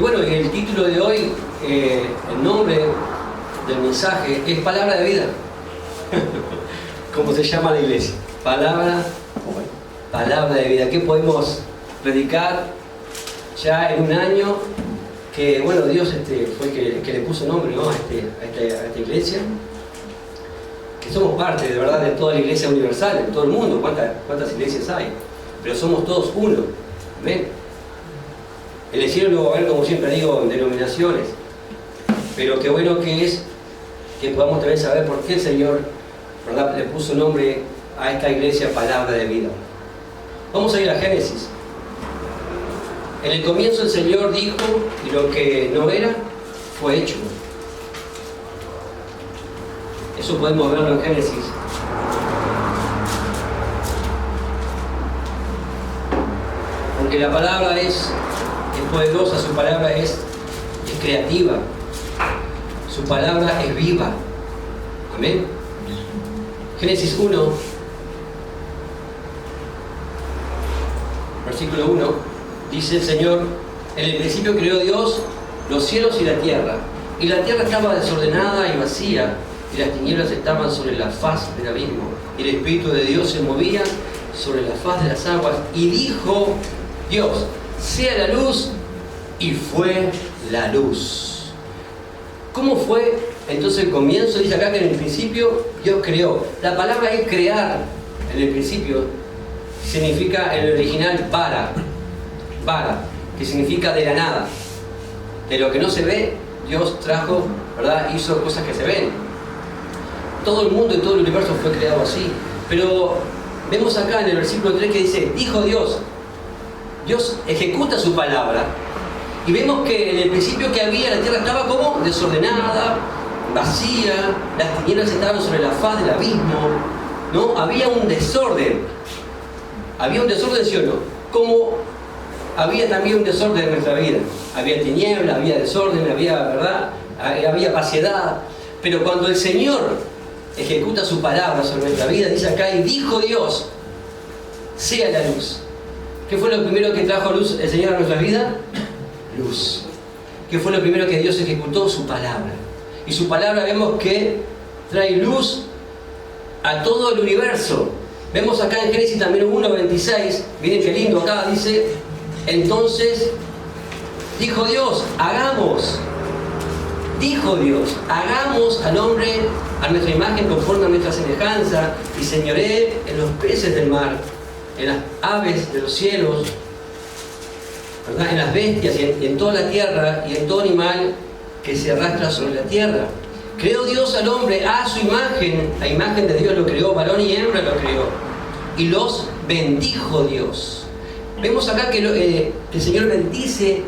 bueno, el título de hoy, el nombre del mensaje es Palabra de Vida. ¿Cómo se llama la iglesia? Palabra de Vida. ¿Qué podemos predicar ya en un año? Que bueno, Dios fue el que le puso nombre, ¿no? a esta iglesia. Que somos parte, de verdad, de toda la iglesia universal, en todo el mundo. ¿Cuántas iglesias hay? Pero somos todos uno. ¿Ven? En el cielo no va a haber, como siempre digo, denominaciones. Pero qué bueno que es que podamos también saber por qué el Señor, ¿verdad?, le puso nombre a esta iglesia Palabra de Vida. Vamos a ir a Génesis. En el comienzo el Señor dijo, y lo que no era, fue hecho. Eso podemos verlo en Génesis. Aunque la palabra es poderosa, su palabra es creativa, su palabra es viva. Amén. Génesis 1, versículo 1, dice el Señor: en el principio creó Dios los cielos y la tierra estaba desordenada y vacía, y las tinieblas estaban sobre la faz del abismo, y el Espíritu de Dios se movía sobre la faz de las aguas. Y dijo Dios: sea la luz, y fue la luz. ¿Cómo fue entonces el comienzo? Dice acá que en el principio Dios creó. La palabra es crear, en el principio, significa en el original bara, que significa de la nada. De lo que no se ve, Dios trajo, ¿verdad?, hizo cosas que se ven. Todo el mundo y todo el universo fue creado así. Pero vemos acá en el versículo 3 que dice: dijo Dios. Dios ejecuta su palabra. Y vemos que en el principio que había, la tierra estaba como desordenada, vacía, las tinieblas estaban sobre la faz del abismo, ¿no? Había un desorden. Había un desorden, ¿sí o no? Como había también un desorden en nuestra vida. Había tiniebla, había desorden, había, ¿verdad?, había vaciedad. Pero cuando el Señor ejecuta su palabra sobre nuestra vida, dice acá: y dijo Dios, sea la luz. ¿Qué fue lo primero que trajo luz el Señor a nuestra vida? Luz. ¿Qué fue lo primero que Dios ejecutó? Su palabra. Y su palabra vemos que trae luz a todo el universo. Vemos acá en Génesis también 1:26, miren qué lindo acá, dice: entonces dijo Dios, hagamos. Dijo Dios, hagamos al hombre a nuestra imagen, conforme a nuestra semejanza, y señoree en los peces del mar, en las aves de los cielos, ¿verdad?, en las bestias y en toda la tierra y en todo animal que se arrastra sobre la tierra. Creó Dios al hombre a su imagen, a imagen de Dios lo creó, varón y hembra lo creó, y los bendijo Dios. Vemos acá que el Señor bendice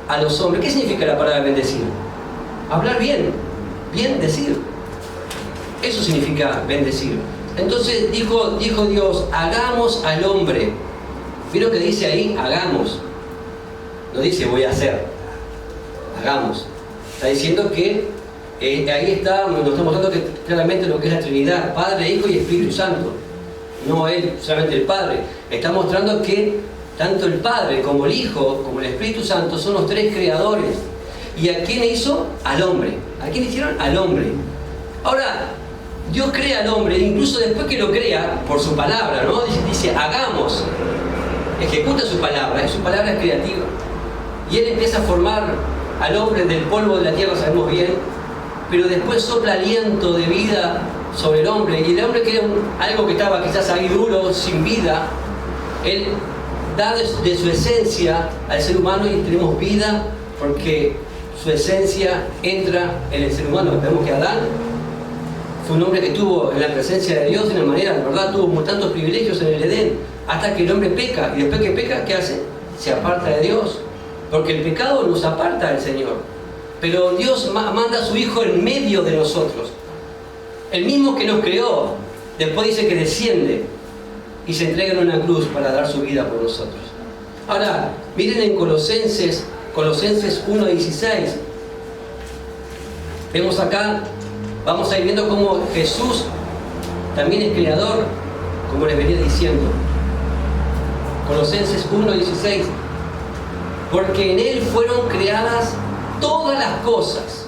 a los hombres. ¿Qué significa la palabra bendecir? Hablar bien, bien decir. Eso significa bendecir. Entonces dijo Dios: hagamos al hombre. ¿Vieron que dice ahí? Hagamos. No dice voy a hacer. Hagamos. Está diciendo que ahí está, nos está mostrando que claramente lo que es la Trinidad: Padre, Hijo y Espíritu Santo. No Él, solamente el Padre. Está mostrando que tanto el Padre como el Hijo, como el Espíritu Santo, son los tres creadores. ¿Y a quién hizo? Al hombre. ¿A quién hicieron? Al hombre. Ahora, Dios crea al hombre, incluso después que lo crea, por su palabra, ¿no? Dice hagamos. Ejecuta su palabra es creativa. Y Él empieza a formar al hombre del polvo de la tierra, sabemos bien, pero después sopla aliento de vida sobre el hombre, y el hombre, que era algo que estaba quizás ahí duro, sin vida, Él da de su esencia al ser humano, y tenemos vida porque su esencia entra en el ser humano. Vemos que Adán fue un hombre que estuvo en la presencia de Dios de una manera, de verdad, tuvo tantos privilegios en el Edén, hasta que el hombre peca, y después que peca, ¿qué hace? Se aparta de Dios, porque el pecado nos aparta del Señor. Pero Dios manda a su Hijo en medio de nosotros, el mismo que nos creó. Después dice que desciende y se entrega en una cruz para dar su vida por nosotros. Ahora, miren en Colosenses 1:16. Vemos acá, vamos a ir viendo cómo Jesús también es creador, como les venía diciendo. Colosenses 1:16. porque en Él fueron creadas todas las cosas,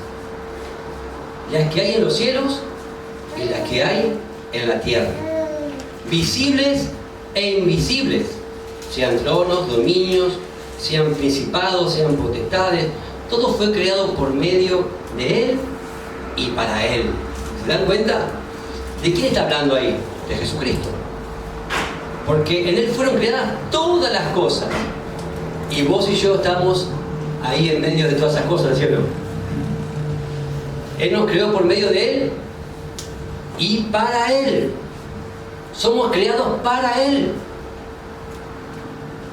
las que hay en los cielos y las que hay en la tierra, visibles e invisibles, sean tronos, dominios, sean principados, sean potestades. Todo fue creado por medio de Él y para Él. ¿Se dan cuenta? ¿De quién está hablando ahí? De Jesucristo. Porque en Él fueron creadas todas las cosas. Y vos y yo estamos ahí en medio de todas esas cosas, ¿sí o no? Él nos creó por medio de Él y para Él. Somos creados para Él.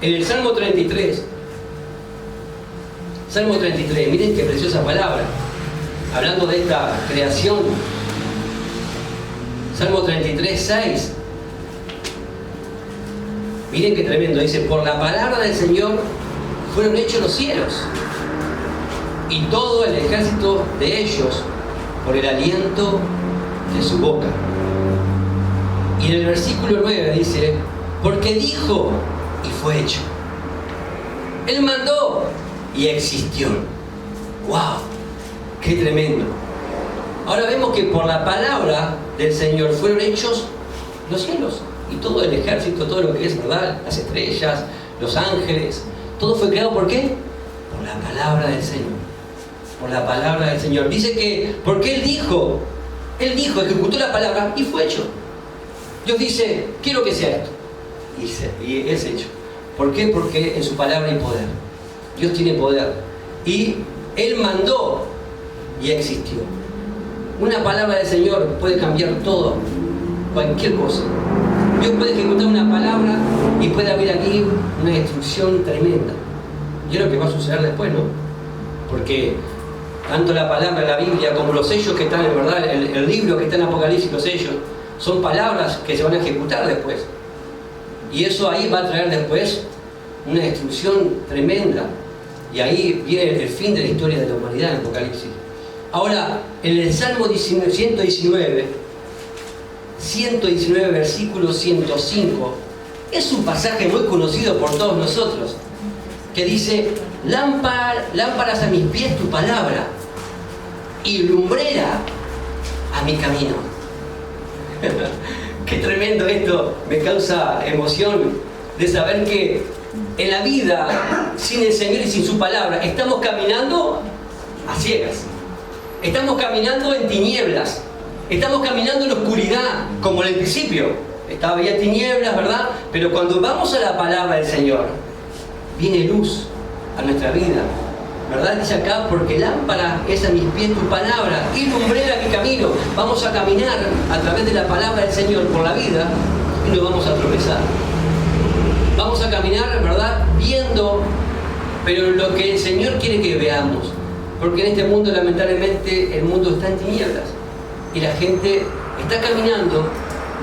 En el Salmo 33, miren qué preciosa palabra, hablando de esta creación. Salmo 33, 6. Miren qué tremendo, dice: por la palabra del Señor fueron hechos los cielos, y todo el ejército de ellos por el aliento de su boca. Y en el versículo 9 dice: porque dijo y fue hecho. Él mandó y existió. ¡Wow! ¡Qué tremendo! Ahora vemos que por la palabra del Señor fueron hechos los cielos y todo el ejército, todo lo que es, ¿verdad? Las estrellas, los ángeles, todo fue creado. ¿Por qué? Por la palabra del Señor. Por la palabra del Señor. Dice que porque Él dijo, ejecutó la palabra y fue hecho. Dios dice: quiero que sea esto, y es hecho. ¿Por qué? Porque en su palabra hay poder. Dios tiene poder y Él mandó y existió. Una palabra del Señor puede cambiar todo, cualquier cosa. Dios puede ejecutar una palabra y puede haber aquí una destrucción tremenda. Y es lo que va a suceder después, ¿no? Porque tanto la palabra de la Biblia como los sellos que están, en verdad, el libro que está en Apocalipsis, los sellos, son palabras que se van a ejecutar después. Y eso ahí va a traer después una destrucción tremenda. Y ahí viene el fin de la historia de la humanidad en Apocalipsis. Ahora, en el Salmo 119, versículo 105, es un pasaje muy conocido por todos nosotros, que dice: lámparas a mis pies tu palabra y lumbrera a mi camino. Qué tremendo esto, me causa emoción de saber que en la vida, sin el Señor y sin su palabra, estamos caminando a ciegas, estamos caminando en tinieblas, estamos caminando en oscuridad, como en el principio. Había tinieblas, ¿verdad? Pero cuando vamos a la palabra del Señor, viene luz a nuestra vida, ¿verdad? Dice acá: porque lámpara es a mis pies tu palabra y lumbrera mi camino. Vamos a caminar a través de la palabra del Señor por la vida y no vamos a tropezar. Vamos a caminar, ¿verdad? Viendo, pero lo que el Señor quiere que veamos. Porque en este mundo, lamentablemente, el mundo está en tinieblas y la gente está caminando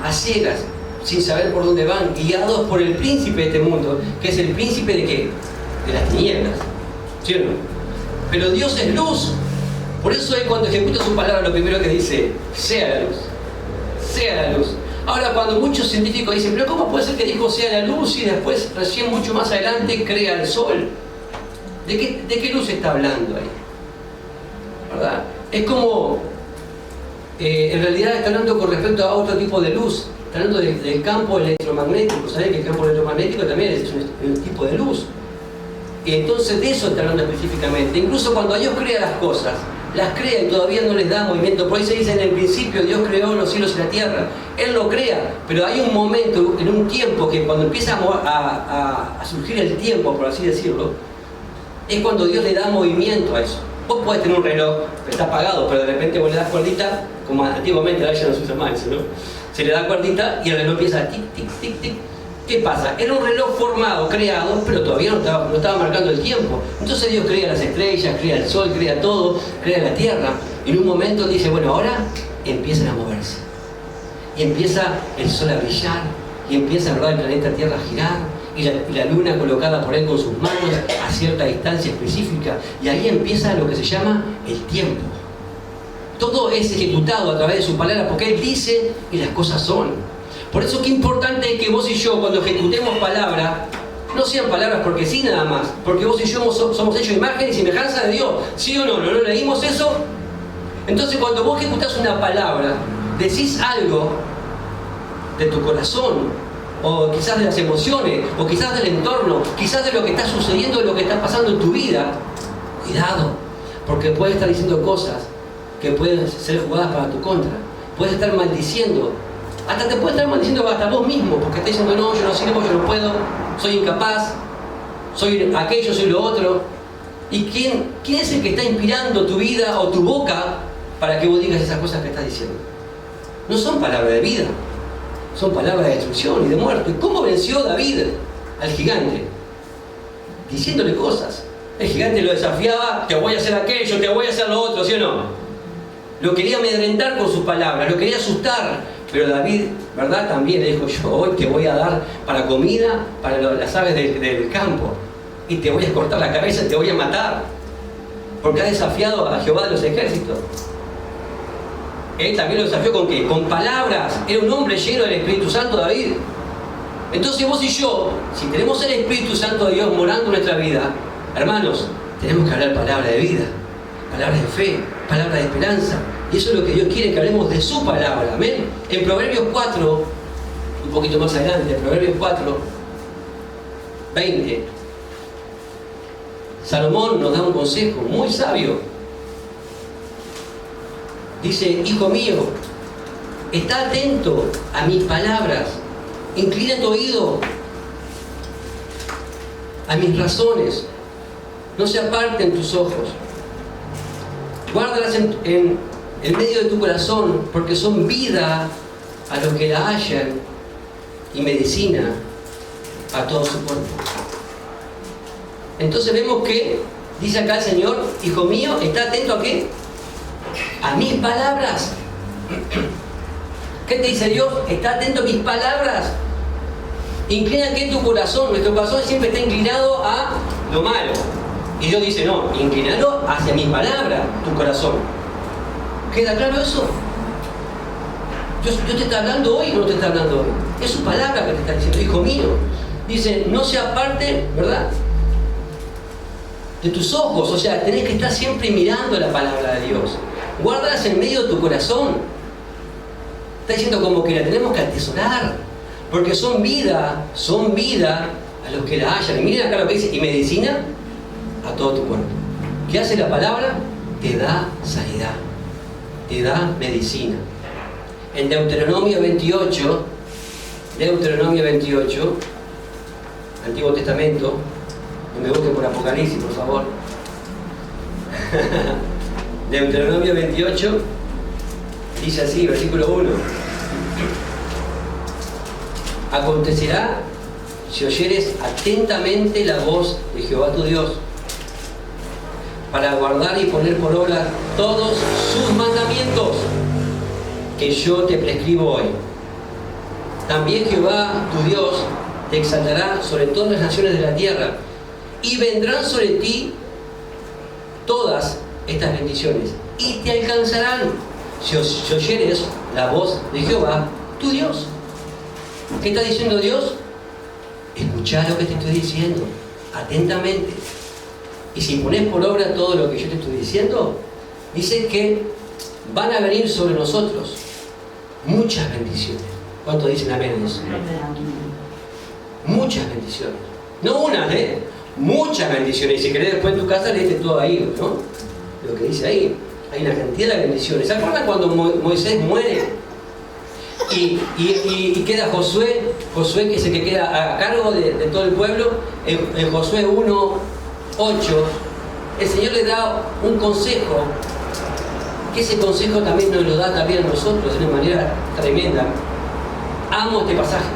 a ciegas, sin saber por dónde van, guiados por el príncipe de este mundo, que es el príncipe ¿de qué? De las tinieblas, ¿sí o no? Pero Dios es luz. Por eso Él, cuando ejecuta su palabra, lo primero que dice: sea la luz, sea la luz. Ahora, cuando muchos científicos dicen: pero ¿cómo puede ser que dijo sea la luz y después, recién mucho más adelante, crea el sol? ¿De qué luz está hablando ahí? ¿Verdad? Es como, en realidad está hablando con respecto a otro tipo de luz. Está hablando del campo electromagnético. ¿Saben que el campo electromagnético también es un tipo de luz? Y entonces de eso está hablando específicamente. Incluso cuando Dios crea las cosas, las crea y todavía no les da movimiento. Por ahí se dice: en el principio Dios creó los cielos y la tierra. Él lo crea, pero hay un momento, en un tiempo, que cuando empieza a surgir el tiempo, por así decirlo, es cuando Dios le da movimiento a eso. Vos podés tener un reloj que está apagado, pero de repente vos le das cuerdita, como antiguamente ya no se usa más eso, ¿no? Se le da cuerdita y el reloj empieza a tic, tic, tic, tic. ¿Qué pasa? Era un reloj formado, creado, pero todavía no estaba marcando el tiempo. Entonces Dios crea las estrellas, crea el sol, crea todo, crea la tierra. Y en un momento dice: bueno, ahora empiezan a moverse. Y empieza el sol a brillar, y empieza, ¿verdad?, el planeta Tierra a girar, y la luna colocada por Él con sus manos a cierta distancia específica. Y ahí empieza lo que se llama el tiempo. Todo es ejecutado a través de su palabra, porque Él dice y las cosas son. Por eso qué importante es que vos y yo, cuando ejecutemos palabra, no sean palabras porque sí nada más, porque vos y yo somos hechos de imagen y semejanza de Dios. ¿Sí o no? ¿No leímos eso? Entonces cuando vos ejecutás una palabra, decís algo de tu corazón, o quizás de las emociones, o quizás del entorno, quizás de lo que está sucediendo, de lo que está pasando en tu vida. Cuidado, porque puedes estar diciendo cosas que pueden ser jugadas para tu contra. Puedes estar maldiciendo. Hasta te puedes estar maldiciendo hasta vos mismo, porque estás diciendo, no, yo no sirvo, yo no puedo, soy incapaz, soy aquello, soy lo otro. ¿Y quién es el que está inspirando tu vida o tu boca para que vos digas esas cosas que estás diciendo? No son palabras de vida, son palabras de destrucción y de muerte. ¿Cómo venció David al gigante? Diciéndole cosas. El gigante lo desafiaba, te voy a hacer aquello, te voy a hacer lo otro, ¿sí o no? Lo quería amedrentar con sus palabras, lo quería asustar. Pero David, ¿verdad? También le dijo, yo hoy te voy a dar para comida, para las aves del campo. Y te voy a cortar la cabeza, te voy a matar. Porque ha desafiado a Jehová de los ejércitos. Él también lo desafió ¿con qué? Con palabras. Era un hombre lleno del Espíritu Santo, David. Entonces vos y yo, si tenemos el Espíritu Santo de Dios morando en nuestra vida, hermanos, tenemos que hablar palabras de vida, palabras de fe, palabras de esperanza. Y eso es lo que Dios quiere, que hablemos de su palabra. Amén. En Proverbios 4, un poquito más adelante, en Proverbios 4, 20, Salomón nos da un consejo muy sabio. Dice, hijo mío, está atento a mis palabras, inclina tu oído a mis razones, no se aparten tus ojos, guárdalas en medio de tu corazón, porque son vida a los que la hallan y medicina a todo su cuerpo. Entonces vemos que, dice acá el Señor, hijo mío, está atento a ¿qué? A mis palabras. ¿Qué te dice Dios? Está atento a mis palabras. Inclina que tu corazón, nuestro corazón siempre está inclinado a lo malo. Y Dios dice, no, inclinalo hacia mis palabras, tu corazón. ¿Queda claro eso? Dios te está hablando hoy o no te está hablando hoy. Es su palabra que te está diciendo, hijo mío. Dice, no se aparte, ¿verdad?, de tus ojos. O sea, tenés que estar siempre mirando la palabra de Dios. Guárdalas en medio de tu corazón. Está diciendo como que la tenemos que atesorar, porque son vida a los que la hallan. Y miren acá lo que dice, y medicina a todo tu cuerpo. ¿Qué hace la palabra? Te da sanidad, te da medicina. En Deuteronomio 28, Antiguo Testamento, no me busquen por Apocalipsis, por favor. Deuteronomio 28 dice así, versículo 1. Acontecerá si oyeres atentamente la voz de Jehová tu Dios, para guardar y poner por obra todos sus mandamientos que yo te prescribo hoy. También Jehová tu Dios te exaltará sobre todas las naciones de la tierra, y vendrán sobre ti todas estas bendiciones, y te alcanzarán si oyeres la voz de Jehová tu Dios. ¿Qué está diciendo Dios? Escuchá lo que te estoy diciendo atentamente, y si pones por obra todo lo que yo te estoy diciendo, dice que van a venir sobre nosotros muchas bendiciones. ¿Cuántos dicen amén a eso? Muchas bendiciones, no unas, muchas bendiciones. Y si querés después en tu casa leete todo ahí, ¿no? Lo que dice ahí, hay una cantidad de bendiciones. ¿Se acuerdan cuando Moisés muere y queda Josué, que es el que queda a cargo de todo el pueblo? En Josué 1:8, el Señor le da un consejo, que ese consejo también nos lo da también a nosotros de una manera tremenda. Amo este pasaje,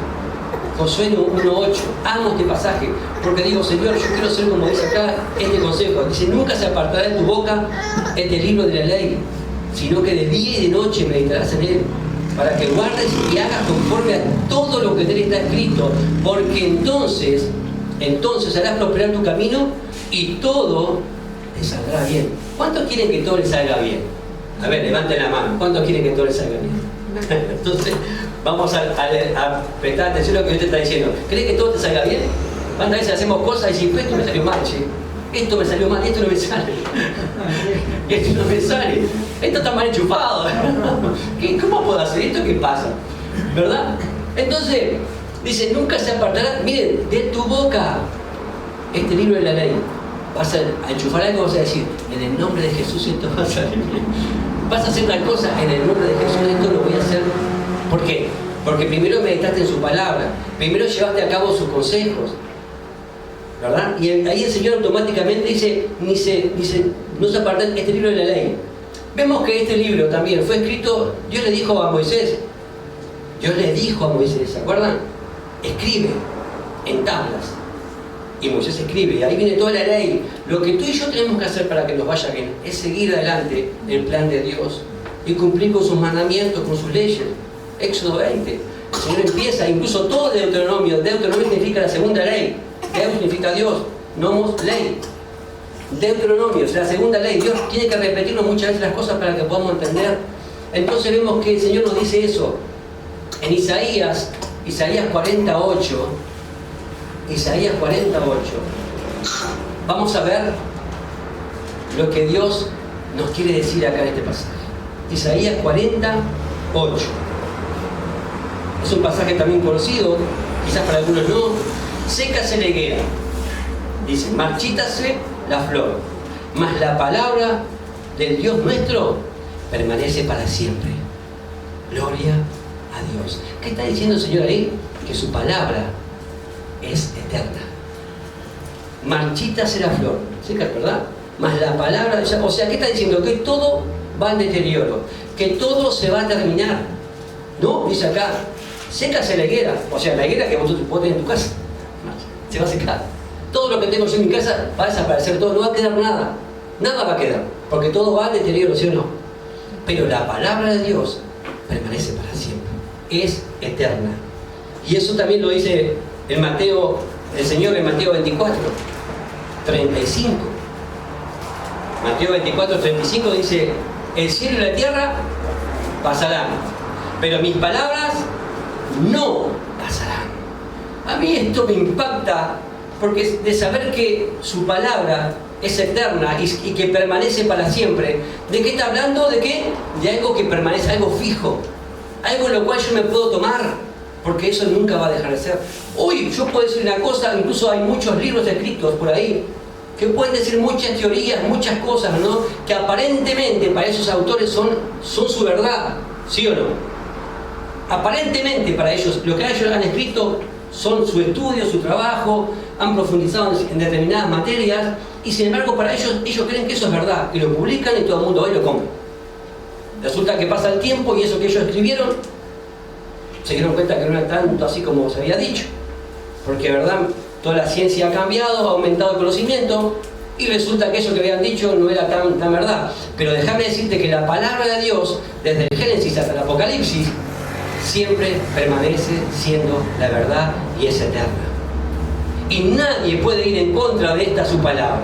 Josué 1:8, amo este pasaje, porque digo, Señor, yo quiero ser como dice acá este consejo. Dice, nunca se apartará de tu boca este libro de la ley, sino que de día y de noche meditarás en él, para que guardes y hagas conforme a todo lo que en él está escrito, porque entonces harás prosperar tu camino y todo te saldrá bien. ¿Cuántos quieren que todo les salga bien? A ver, levanten la mano. ¿Cuántos quieren que todo les salga bien? Entonces, vamos a prestar atención a lo que Dios te está diciendo. ¿Crees que todo te salga bien? ¿Cuántas veces hacemos cosas y decimos, esto me salió mal, che? Esto me salió mal, esto no me sale. Esto no me sale. Esto está mal enchufado. ¿Cómo puedo hacer esto? ¿Qué pasa? ¿Verdad? Entonces, dice, nunca se apartará, miren, de tu boca este libro de la ley. Vas a enchufar algo, vas a decir, en el nombre de Jesús esto va a salir bien. Vas a hacer una cosa, en el nombre de Jesús esto lo voy a hacer. ¿Por qué? Porque primero meditaste en su palabra, primero llevaste a cabo sus consejos, ¿verdad? Y ahí el Señor automáticamente dice, no se aparten este libro de la ley. Vemos que este libro también fue escrito, Dios le dijo a Moisés, ¿se acuerdan? Escribe en tablas. Y Moisés escribe, y ahí viene toda la ley. Lo que tú y yo tenemos que hacer para que nos vaya bien es seguir adelante el plan de Dios y cumplir con sus mandamientos, con sus leyes. Éxodo 20. El Señor empieza, incluso todo Deuteronomio. Deuteronomio significa la segunda ley. Deus significa Dios, nomos, ley. Deuteronomio es la segunda ley. Dios tiene que repetirnos muchas veces las cosas para que podamos entender. Entonces vemos que el Señor nos dice eso. En Isaías 48, vamos a ver lo que Dios nos quiere decir acá en este pasaje. Isaías 48. Es un pasaje también conocido, quizás para algunos no. Sécase la higuera, dice, marchítase la flor, mas la palabra del Dios nuestro permanece para siempre. Gloria a Dios. ¿Qué está diciendo el Señor ahí? Que su palabra es eterna. Marchítase la flor, seca, ¿verdad? Mas la palabra, o sea, ¿qué está diciendo? Que todo va al deterioro, que todo se va a terminar. No, dice acá, sécase la higuera, o sea, la higuera que vos tenés en tu casa, se va a secar. Todo lo que tengo yo en mi casa va a desaparecer, todo, no va a quedar nada, nada va a quedar, porque todo va al deterioro, ¿sí o no? Pero la palabra de Dios permanece para siempre, es eterna. Y eso también lo dice el Señor en Mateo 24, 35. Mateo 24, 35 dice, el cielo y la tierra pasarán, pero mis palabras no pasarán. A mí esto me impacta porque de saber que su palabra es eterna y que permanece para siempre. ¿De qué está hablando? ¿De qué? De algo que permanece, algo fijo, algo en lo cual yo me puedo tomar, porque eso nunca va a dejar de ser. Hoy yo puedo decir una cosa, incluso hay muchos libros escritos por ahí que pueden decir muchas teorías, muchas cosas, ¿no? Que aparentemente para esos autores son su verdad, ¿sí o no? Aparentemente para ellos, lo que ellos han escrito son su estudio, su trabajo, han profundizado en determinadas materias, y sin embargo para ellos creen que eso es verdad, y lo publican y todo el mundo hoy lo compra. Resulta que pasa el tiempo y eso que ellos escribieron, se dieron cuenta que no era tanto así como se había dicho, porque verdad, toda la ciencia ha cambiado, ha aumentado el conocimiento, y resulta que eso que habían dicho no era tan verdad. Pero déjame decirte que la palabra de Dios, desde el Génesis hasta el Apocalipsis, siempre permanece siendo la verdad y es eterna. Y nadie puede ir en contra de esta su palabra.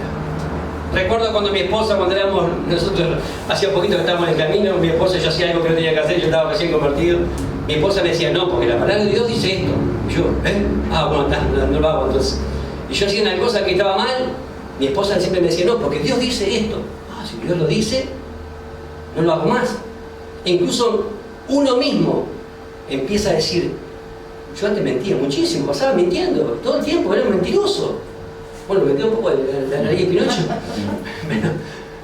Recuerdo cuando mi esposa, nosotros hacía poquito que estábamos en el camino, mi esposa, yo hacía algo que no tenía que hacer, yo estaba recién convertido, mi esposa me decía, no, porque la palabra de Dios dice esto. Y yo, bueno, no lo hago entonces. Y yo hacía una cosa que estaba mal, mi esposa siempre me decía, no, porque Dios dice esto. Si Dios lo dice, no lo hago más. E incluso uno mismo empieza a decir, yo antes mentía muchísimo, pasaba mintiendo, todo el tiempo, era un mentiroso. Bueno, me quedó un poco de la nariz de Pinocho.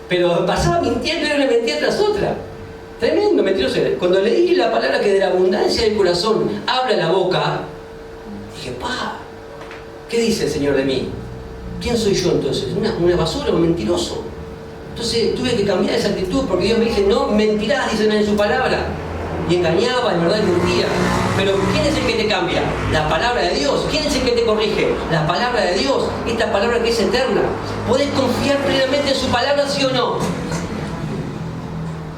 Pero pasaba mintiendo, era una mentira tras otra. Tremendo mentiroso. Cuando leí la palabra que de la abundancia del corazón habla la boca, dije, ¿qué dice el Señor de mí? ¿Quién soy yo entonces? ¿Una basura, un mentiroso? Entonces tuve que cambiar esa actitud porque Dios me dice, no mentirás, dicen en su palabra. Y engañaba, en verdad mentía. Pero ¿quién es el que te cambia? La palabra de Dios. ¿Quién es el que te corrige? La palabra de Dios. Esta palabra que es eterna. ¿Podés confiar plenamente en su palabra, sí o no?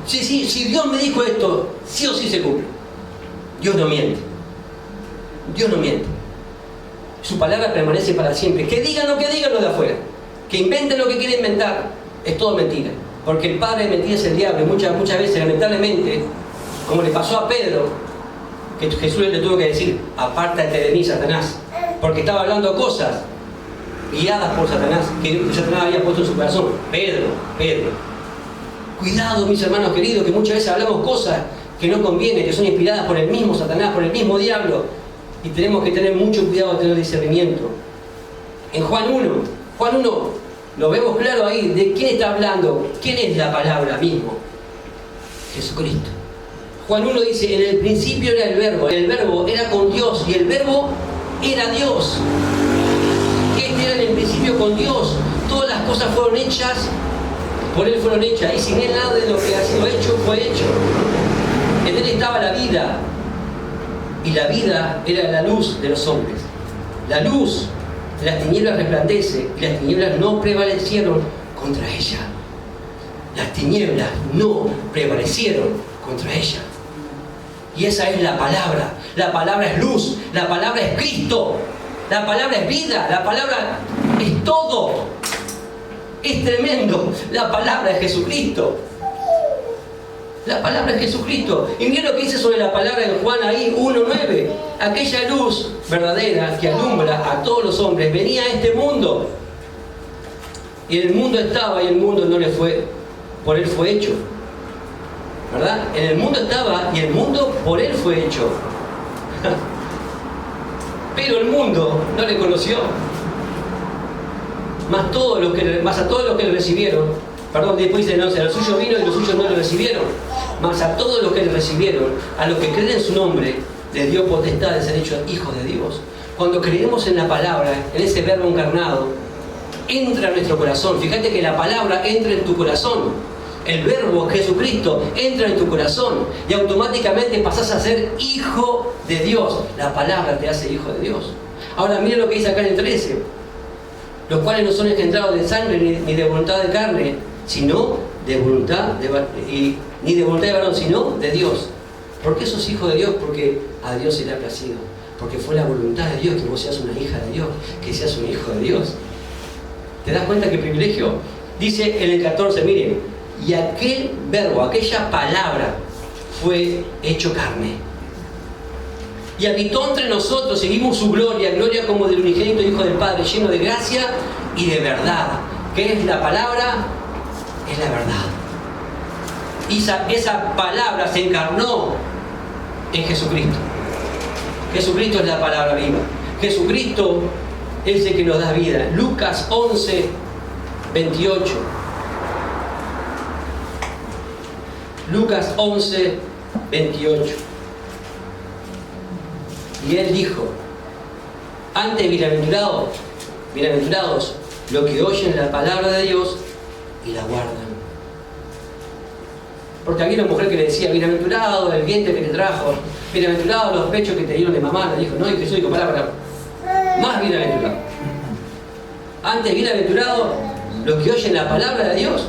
Si Dios me dijo esto, sí o sí se cumple. Dios no miente. Dios no miente. Su palabra permanece para siempre. Que digan lo de afuera. Que inventen lo que quieren inventar. Es todo mentira. Porque el padre de mentira es el diablo. Y muchas veces, lamentablemente, como le pasó a Pedro, que Jesús le tuvo que decir, apártate de mí, Satanás, porque estaba hablando cosas guiadas por Satanás, que Satanás había puesto en su corazón. Pedro. Cuidado, mis hermanos queridos, que muchas veces hablamos cosas que no convienen, que son inspiradas por el mismo Satanás, por el mismo diablo. Y tenemos que tener mucho cuidado de tener discernimiento. En Juan 1, lo vemos claro ahí, ¿de quién está hablando? ¿Quién es la palabra mismo? Jesucristo. Juan 1 dice, en el principio era el verbo era con Dios y el verbo era Dios. Este era en el principio con Dios. Todas las cosas fueron hechas, por Él fueron hechas, y sin Él nada de lo que ha sido hecho fue hecho. En Él estaba la vida, y la vida era la luz de los hombres. La luz de las tinieblas resplandece, y las tinieblas no prevalecieron contra ella. Las tinieblas no prevalecieron contra ella. Y esa es la palabra. La palabra es luz, la palabra es Cristo, la palabra es vida, la palabra es todo. Es tremendo. La palabra es Jesucristo. La palabra es Jesucristo. Y mira lo que dice sobre la palabra en Juan ahí 1:9. Aquella luz verdadera que alumbra a todos los hombres venía a este mundo. Y el mundo estaba y el mundo no le fue, por Él fue hecho. ¿Verdad? En el mundo estaba y el mundo por Él fue hecho. Pero el mundo no le conoció. Más a todos los que le recibieron, después dice, no, a los suyos vino y los suyos no lo recibieron. Mas a todos los que le recibieron, a los que creen en su nombre, les dio potestad de ser hechos hijos de Dios. Cuando creemos en la palabra, en ese verbo encarnado, entra a nuestro corazón. Fíjate que la palabra entra en tu corazón. El verbo Jesucristo entra en tu corazón y automáticamente pasás a ser hijo de Dios. La palabra te hace hijo de Dios. Ahora miren lo que dice acá en el 13. Los cuales no son engendrados de sangre ni de voluntad de carne, sino de voluntad ni de voluntad de varón, sino de Dios. ¿Por qué sos hijo de Dios? Porque a Dios se le ha placido. Porque fue la voluntad de Dios que vos seas una hija de Dios, que seas un hijo de Dios. ¿Te das cuenta qué privilegio? Dice en el 14, miren, y aquel verbo, aquella palabra, fue hecho carne. Y habitó entre nosotros y vimos su gloria como del unigénito Hijo del Padre, lleno de gracia y de verdad. ¿Qué es la palabra? Es la verdad. Y esa palabra se encarnó en Jesucristo. Jesucristo es la palabra viva. Jesucristo es el que nos da vida. Lucas 11:28. Lucas 11:28. Y Él dijo, antes bienaventurados los que oyen la palabra de Dios y la guardan. Porque había una mujer que le decía, bienaventurado el vientre que te trajo, bienaventurado los pechos que te dieron de mamá. Le dijo, no, y Jesús dijo palabra, más bienaventurado. Antes bienaventurados los que oyen la palabra de Dios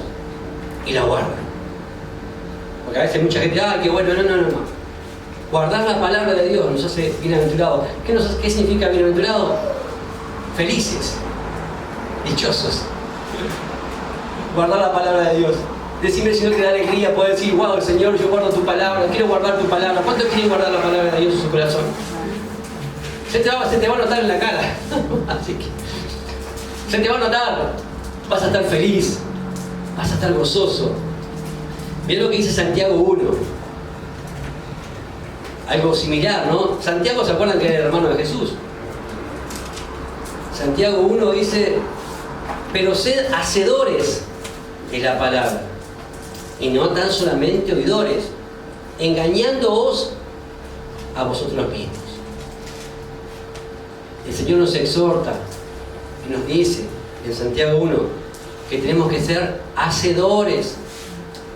y la guardan. Porque a veces mucha gente, qué bueno, no. Guardar la palabra de Dios nos hace bienaventurados. ¿Qué significa bienaventurado? Felices, dichosos. Guardar la palabra de Dios. Decime si no te da alegría poder decir, wow, Señor, yo guardo tu palabra, quiero guardar tu palabra. ¿Cuántos quieren guardar la palabra de Dios en su corazón? Se te va a notar en la cara. Así que se te va a notar. Vas a estar feliz, vas a estar gozoso. Mirá lo que dice Santiago 1. Algo similar, ¿no? Santiago, ¿se acuerdan que era el hermano de Jesús? Santiago 1 dice, pero sed hacedores de la palabra, y no tan solamente oidores, engañándoos a vosotros mismos. El Señor nos exhorta y nos dice en Santiago 1 que tenemos que ser hacedores,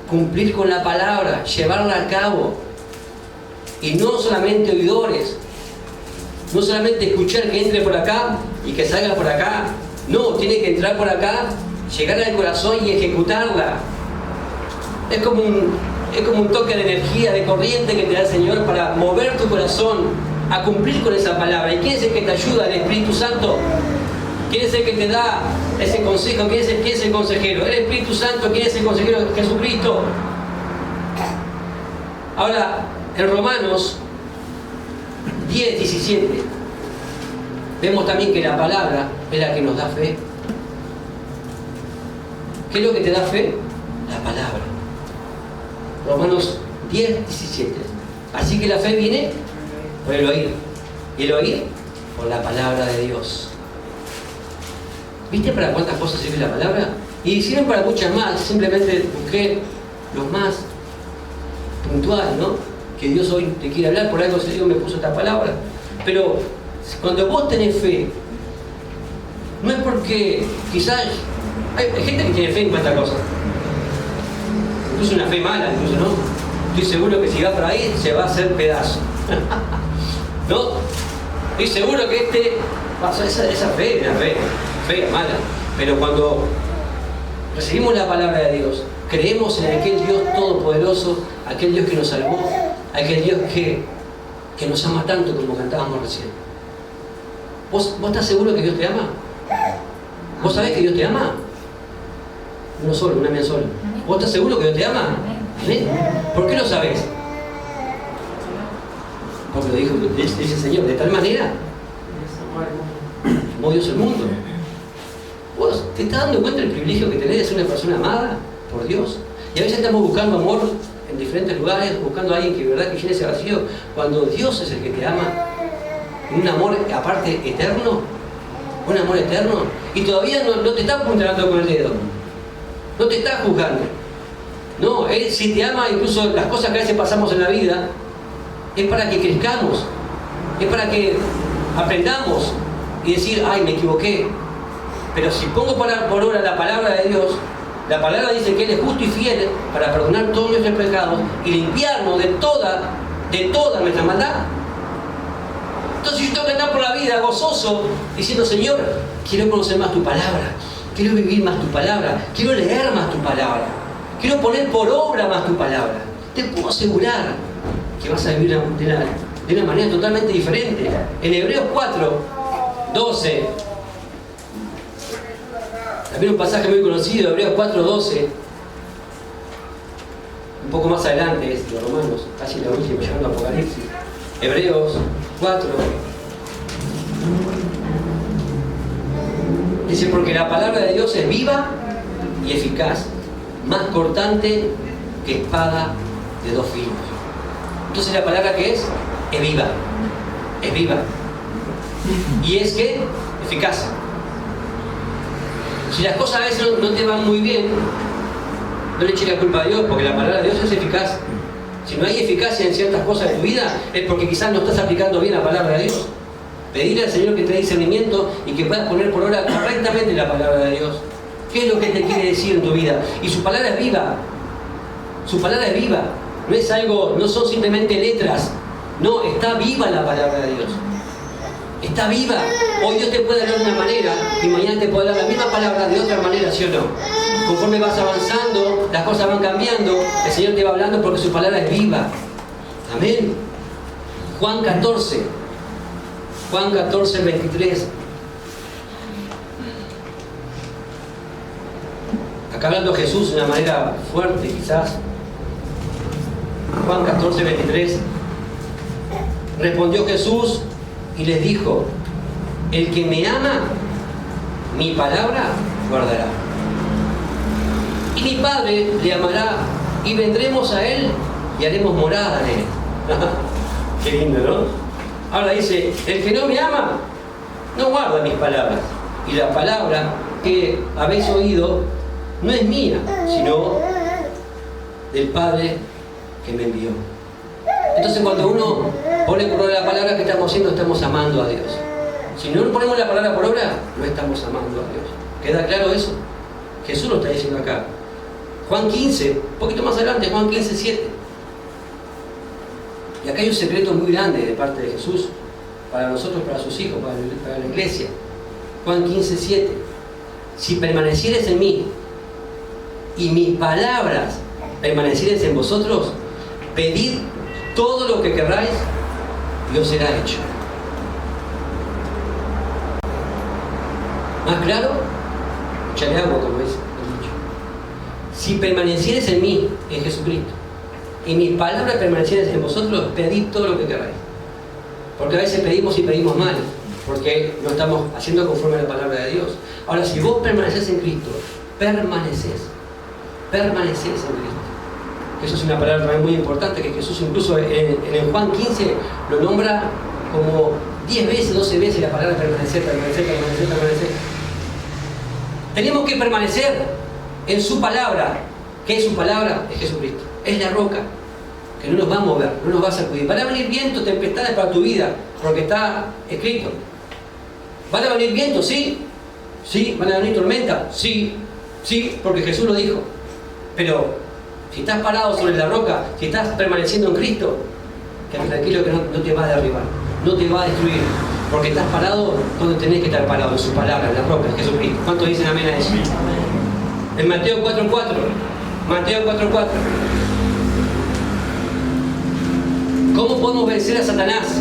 cumplir con la palabra, llevarla a cabo. Y no solamente oidores, no solamente escuchar que entre por acá y que salga por acá. No, tiene que entrar por acá, llegar al corazón y ejecutarla. Es como un toque de energía, de corriente que te da el Señor para mover tu corazón a cumplir con esa palabra. ¿Y quién es el que te ayuda? El Espíritu Santo. ¿Quién es el que te da ese consejo? ¿Quién es el consejero? El Espíritu Santo. ¿Quién es el consejero? Jesucristo. Ahora, en Romanos 10:17 vemos también que la palabra es la que nos da fe. ¿Qué es lo que te da fe? La palabra. Romanos 10, 17. Así que la fe viene por el oír. Y el oír por la palabra de Dios. ¿Viste para cuántas cosas sirve la palabra? Y sirven para muchas más. Simplemente busqué los más puntuales, ¿no? Que Dios hoy te quiere hablar. Por algo Dios me puso esta palabra. Pero cuando vos tenés fe, no es porque quizás hay gente que tiene fe en cuántas cosas. Incluso una fe mala, incluso, ¿no? Estoy seguro que si va por ahí se va a hacer pedazo. ¿No? Estoy seguro que esa fe es una fe fea, mala. Pero cuando recibimos la palabra de Dios, creemos en aquel Dios todopoderoso, aquel Dios que nos salvó, aquel Dios que nos ama tanto como cantábamos recién. ¿Vos estás seguro que Dios te ama? ¿Vos sabés que Dios te ama? Uno solo, una mía sola. ¿Vos estás seguro que Dios te ama? ¿Amén? ¿Por qué lo sabés? Porque lo dijo, dice el Señor, de tal manera amó Dios el mundo. ¿Vos te estás dando cuenta del privilegio que tenés de ser una persona amada por Dios? Y a veces estamos buscando amor en diferentes lugares, buscando a alguien que de verdad que llene ese vacío, cuando Dios es el que te ama, un amor aparte eterno, un amor eterno, y todavía no te está apuntando con el dedo, no te está juzgando. No, Él si te ama, incluso las cosas que a veces pasamos en la vida, es para que crezcamos, es para que aprendamos y decir, ay, me equivoqué. Pero si pongo por obra la palabra de Dios, la palabra dice que Él es justo y fiel para perdonar todos nuestros pecados y limpiarnos de toda nuestra maldad. Entonces yo tengo que andar por la vida gozoso, diciendo, Señor, quiero conocer más tu palabra, quiero vivir más tu palabra, quiero leer más tu palabra, quiero poner por obra más tu palabra. Te puedo asegurar que vas a vivir de una manera totalmente diferente. En Hebreos 4, 12, también un pasaje muy conocido, Hebreos 4, 12, un poco más adelante es de Romanos, casi la última, llegando a Apocalipsis. Hebreos 4 dice, porque la palabra de Dios es viva y eficaz, más cortante que espada de dos filos. Entonces la palabra que es viva, y es que eficaz. Si las cosas a veces no te van muy bien, no le eches la culpa a Dios, porque la palabra de Dios es eficaz. Si no hay eficacia en ciertas cosas de tu vida, es porque quizás no estás aplicando bien la palabra de Dios. Pedirle al Señor que te dé discernimiento y que puedas poner por obra correctamente la palabra de Dios. ¿Qué es lo que te quiere decir en tu vida? Y su palabra es viva. Su palabra es viva. No es algo, no son simplemente letras. No, está viva la palabra de Dios. Está viva. Hoy Dios te puede hablar de una manera y mañana te puede dar la misma palabra de otra manera, ¿sí o no? Conforme vas avanzando, las cosas van cambiando, el Señor te va hablando porque su palabra es viva. Amén. Juan 14, 23. Acá hablando Jesús de una manera fuerte quizás. Juan 14, 23. Respondió Jesús y les dijo, el que me ama, mi palabra guardará. Y mi Padre le amará y vendremos a Él y haremos morada en Él. Qué lindo, ¿no? Ahora dice, el que no me ama, no guarda mis palabras. Y la palabra que habéis oído no es mía, sino del Padre que me envió. Entonces cuando uno pone por obra la palabra, que estamos haciendo? Estamos amando a Dios. Si no ponemos la palabra por obra, no estamos amando a Dios. ¿Queda claro eso? Jesús lo está diciendo acá. Juan 15, un poquito más adelante, Juan 15, 7. Y acá hay un secreto muy grande de parte de Jesús para nosotros, para sus hijos, para la iglesia. Juan 15, 7. Si permanecieres en mí y mis palabras permanecieres en vosotros, pedid todo lo que querráis y os será hecho. ¿Más claro? Échale agua, como dice el dicho. Si permanecieres en mí, en Jesucristo, y mis palabras permanecieres en vosotros, pedid todo lo que queráis. Porque a veces pedimos y pedimos mal. porque no estamos haciendo conforme a la palabra de Dios. Ahora, si vos permaneces en Cristo, permaneces en Cristo. Eso es una palabra también muy importante, que Jesús incluso en el Juan 15 lo nombra como 10 veces, 12 veces la palabra permanecer. Tenemos que permanecer en su palabra. ¿Qué es su palabra? Es Jesucristo. Es la roca que no nos va a mover, no nos va a sacudir. Van a venir vientos, tempestades para tu vida, porque está escrito. ¿Van a venir vientos? Sí. Sí. ¿Van a venir tormentas? Sí. Sí, porque Jesús lo dijo. Pero si estás parado sobre la roca, si estás permaneciendo en Cristo, quédate tranquilo que no te va a derribar, no te va a destruir, porque estás parado donde tenés que estar parado, en su palabra, en la roca, en Jesucristo. ¿Cuántos dicen amén a eso? En Mateo 4:4, Mateo 4:4. ¿Cómo podemos vencer a Satanás?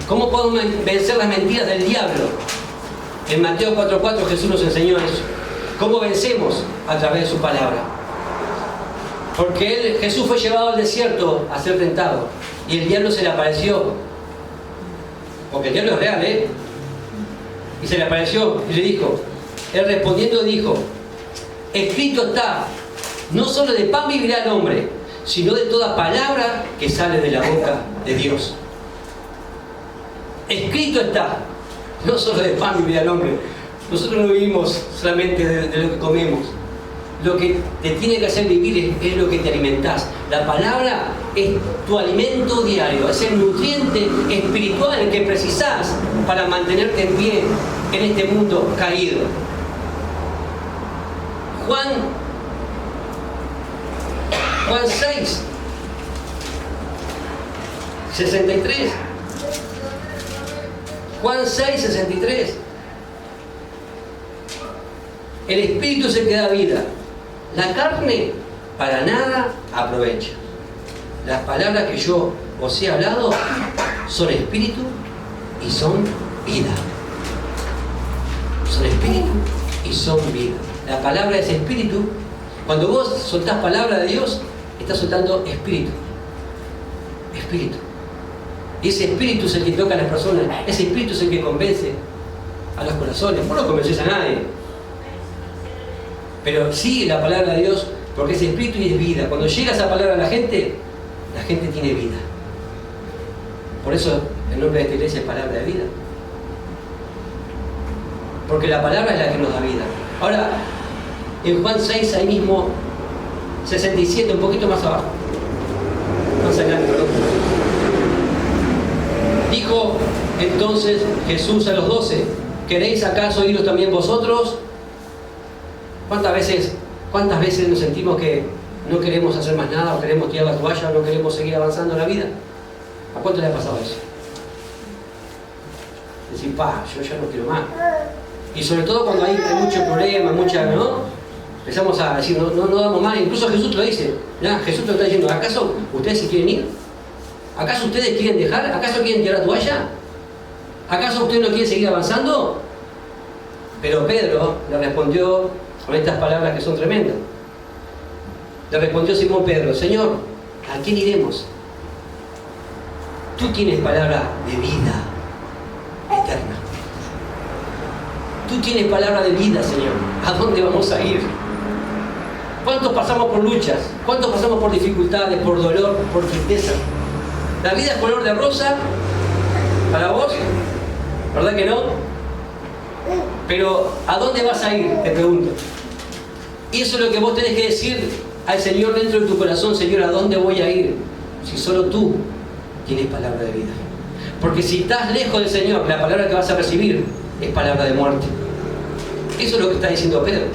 ¿Cómo podemos vencer las mentiras del diablo? En Mateo 4:4 Jesús nos enseñó eso. ¿Cómo vencemos? A través de su palabra. Porque Jesús fue llevado al desierto a ser tentado y el diablo se le apareció. Porque el diablo es real, ¿eh? Y se le apareció y le dijo, él respondiendo dijo, escrito está, no solo de pan vivirá el hombre, sino de toda palabra que sale de la boca de Dios. Escrito está, no solo de pan vivirá el hombre. Nosotros no vivimos solamente de lo que comemos. Lo que te tiene que hacer vivir es lo que te alimentás. La palabra es tu alimento diario, es el nutriente espiritual que precisás para mantenerte en pie en este mundo caído. Juan 6, 63. Juan 6, 63. El espíritu es el que da vida. La carne para nada aprovecha. Las palabras que yo os he hablado son espíritu y son vida. Son espíritu y son vida. La palabra es espíritu. Cuando vos soltás palabra de Dios, estás soltando espíritu. Espíritu. Y ese espíritu es el que toca a las personas. Ese espíritu es el que convence a los corazones. Vos no convences a nadie. Pero sigue la palabra de Dios porque es espíritu y es vida. Cuando llega esa palabra a la gente tiene vida. Por eso el nombre de esta iglesia es palabra de vida. Porque la palabra es la que nos da vida. Ahora, en Juan 6, ahí mismo, 67, un poquito más abajo. Más adelante, perdón. Dijo entonces Jesús a los 12, ¿queréis acaso iros también vosotros? ¿Cuántas veces nos sentimos que no queremos hacer más nada, o queremos tirar la toalla, o no queremos seguir avanzando en la vida? ¿A cuánto le ha pasado eso? Decir, yo ya no quiero más. Y sobre todo cuando hay mucho problema, ¿no? Empezamos a decir, no damos más. Incluso Jesús lo dice. ¿Ya? Jesús lo está diciendo, ¿acaso ustedes se quieren ir? ¿Acaso ustedes quieren dejar? ¿Acaso quieren tirar la toalla? ¿Acaso ustedes no quieren seguir avanzando? Pero Pedro le respondió con estas palabras que son tremendas. Le respondió Simón Pedro, Señor, ¿a quién iremos? Tú tienes palabra de vida eterna. Tú tienes palabra de vida, Señor. ¿A dónde vamos a ir? ¿Cuántos pasamos por luchas? ¿Cuántos pasamos por dificultades, por dolor, por tristeza? ¿La vida es color de rosa para vos? ¿Verdad que no? Pero ¿a dónde vas a ir? Te pregunto. Y eso es lo que vos tenés que decir al Señor dentro de tu corazón. Señor, ¿a dónde voy a ir? Si solo tú tienes palabra de vida. Porque si estás lejos del Señor, la palabra que vas a recibir es palabra de muerte. Eso es lo que está diciendo Pedro.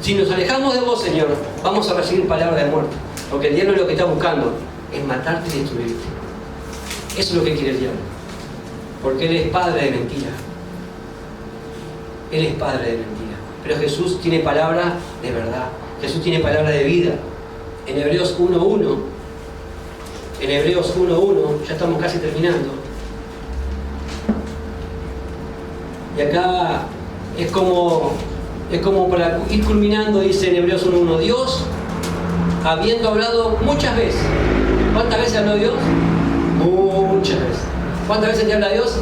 Si nos alejamos de vos, Señor, vamos a recibir palabra de muerte. Porque el diablo lo que está buscando es matarte y destruirte. Eso es lo que quiere el diablo. Porque él es padre de mentira. Él es padre de mentira. Pero Jesús tiene palabra de verdad. Jesús tiene palabra de vida. En Hebreos 1.1, ya estamos casi terminando. Y acá es como para ir culminando, dice en Hebreos 1.1, Dios, habiendo hablado muchas veces. ¿Cuántas veces habló Dios? Muchas veces. ¿Cuántas veces te habla Dios?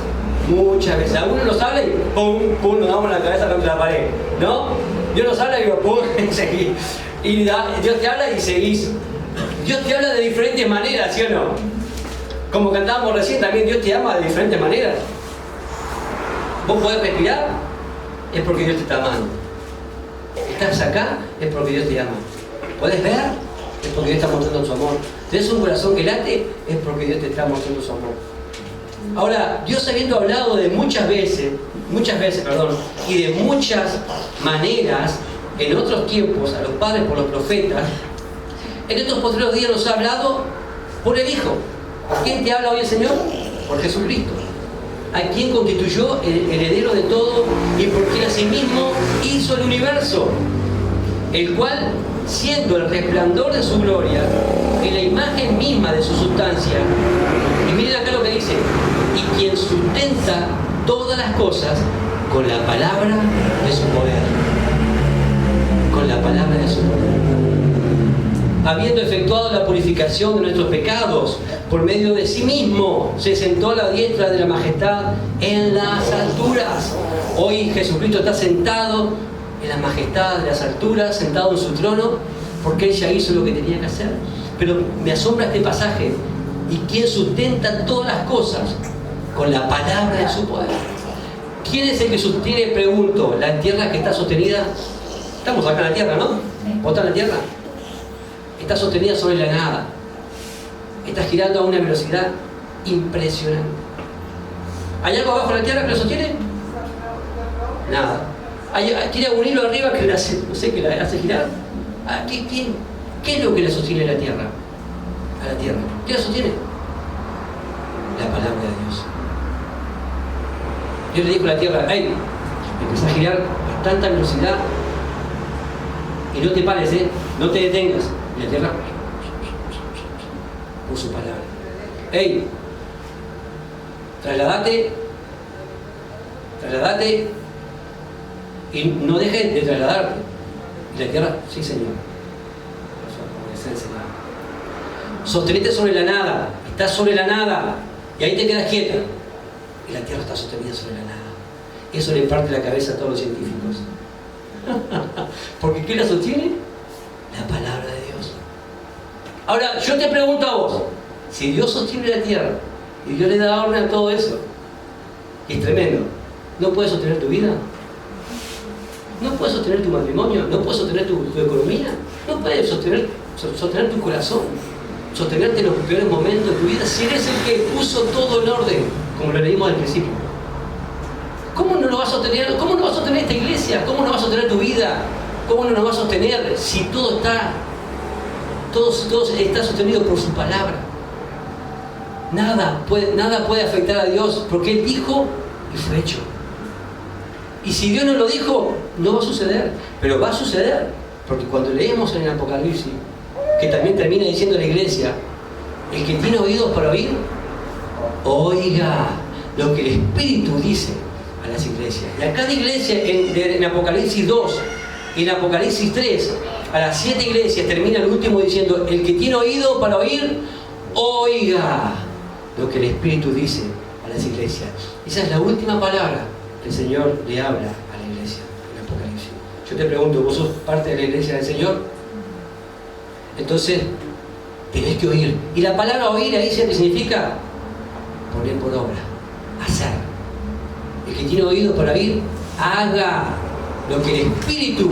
Muchas veces. Algunos nos habla y pum, pum, nos damos la cabeza contra la pared, ¿no? Dios nos habla y pum, seguís. Y Dios te habla y seguís. Dios te habla de diferentes maneras, ¿sí o no? Como cantábamos recién, también Dios te ama de diferentes maneras. Vos podés respirar, es porque Dios te está amando. Estás acá, es porque Dios te ama. Podés ver, es porque Dios está mostrando su amor. Tenés un corazón que late, es porque Dios te está mostrando su amor. Ahora, Dios habiendo hablado de muchas veces, y de muchas maneras en otros tiempos a los padres por los profetas, en estos posteriores días nos ha hablado por el Hijo. ¿Por quién te habla hoy el Señor? Por Jesucristo, a quien constituyó el heredero de todo y por quien asimismo hizo el universo, el cual, siendo el resplandor de su gloria y la imagen misma de su sustancia, y miren acá lo que dice, y quien sustenta todas las cosas con la palabra de su poder. Con la palabra de su poder. Habiendo efectuado la purificación de nuestros pecados por medio de sí mismo, se sentó a la diestra de la majestad en las alturas. Hoy Jesucristo está sentado en la majestad de las alturas, sentado en su trono, porque Él ya hizo lo que tenía que hacer. Pero me asombra este pasaje. ¿Y quién sustenta todas las cosas? Con la palabra de su poder. ¿Quién es el que sostiene, pregunto, la tierra que está sostenida? Estamos acá en la tierra, ¿no? ¿Vos estás en la tierra? Está sostenida sobre la nada. Está girando a una velocidad impresionante. ¿Hay algo abajo de la tierra que lo sostiene? Nada. ¿Tiene algún hilo arriba que la hace, no sé, que la hace girar? ¿Qué es lo que le sostiene a la tierra? A la tierra. ¿Qué la sostiene? La palabra de Dios. Dios le dijo a la tierra, hey, empieza a girar a tanta velocidad y no te pares, no te detengas. Y la tierra, por su palabra. Hey, trasladate y no dejes de trasladarte. Y la tierra, sí, Señor. Sostenete sobre la nada, estás sobre la nada y ahí te quedas quieta. Y la tierra está sostenida sobre la nada. Eso le parte la cabeza a todos los científicos. Porque ¿qué la sostiene? La palabra de Dios. Ahora, yo te pregunto a vos, si Dios sostiene la tierra y Dios le da orden a todo eso, y es tremendo, ¿no puedes sostener tu vida? ¿No puedes sostener tu matrimonio? ¿No puedes sostener tu economía? ¿No puedes sostener tu corazón? Sostenerte en los peores momentos de tu vida, si eres el que puso todo en orden, como lo leímos al principio. ¿Cómo no lo vas a sostener? ¿Cómo no vas a sostener esta iglesia? ¿Cómo no vas a sostener tu vida? ¿Cómo no nos vas a sostener si todo está sostenido por su palabra? Nada puede afectar a Dios, porque Él dijo y fue hecho. Y si Dios no lo dijo, no va a suceder, pero va a suceder, porque cuando leemos en el Apocalipsis, que también termina diciendo la iglesia, el que tiene oídos para oír, oiga lo que el Espíritu dice a las iglesias. Y a cada iglesia en Apocalipsis 2 y en Apocalipsis 3, a las 7 iglesias termina el último diciendo, el que tiene oído para oír, oiga lo que el Espíritu dice a las iglesias. Esa es la última palabra que el Señor le habla a la iglesia en Apocalipsis. Yo te pregunto, ¿vos sos parte de la iglesia del Señor? Entonces, tenés que oír. Y la palabra oír ahí siempre significa poner por obra, hacer. El que tiene oído para oír, haga lo que el Espíritu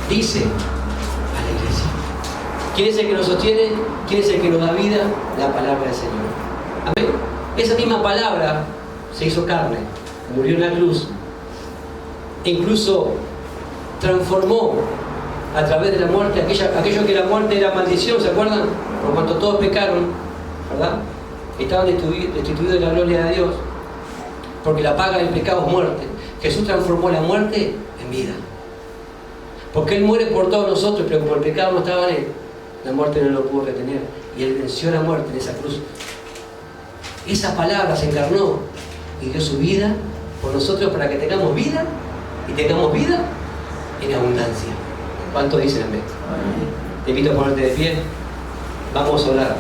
dice a la iglesia. ¿Quién es el que nos sostiene? ¿Quién es el que nos da vida? La palabra del Señor. Amén. Esa misma palabra se hizo carne, murió en la cruz, e incluso transformó a través de la muerte, aquello que la muerte era maldición, ¿se acuerdan? Por cuanto todos pecaron, ¿verdad? Estaban destituidos de la gloria de Dios, porque la paga del pecado es muerte. Jesús transformó la muerte en vida. Porque Él muere por todos nosotros, pero como el pecado no estaba en Él, la muerte no lo pudo retener. Y Él venció la muerte en esa cruz. Esa palabra se encarnó y dio su vida por nosotros para que tengamos vida y tengamos vida en abundancia. ¿Cuánto dicen amén? Te invito a ponerte de pie. Vamos a orar.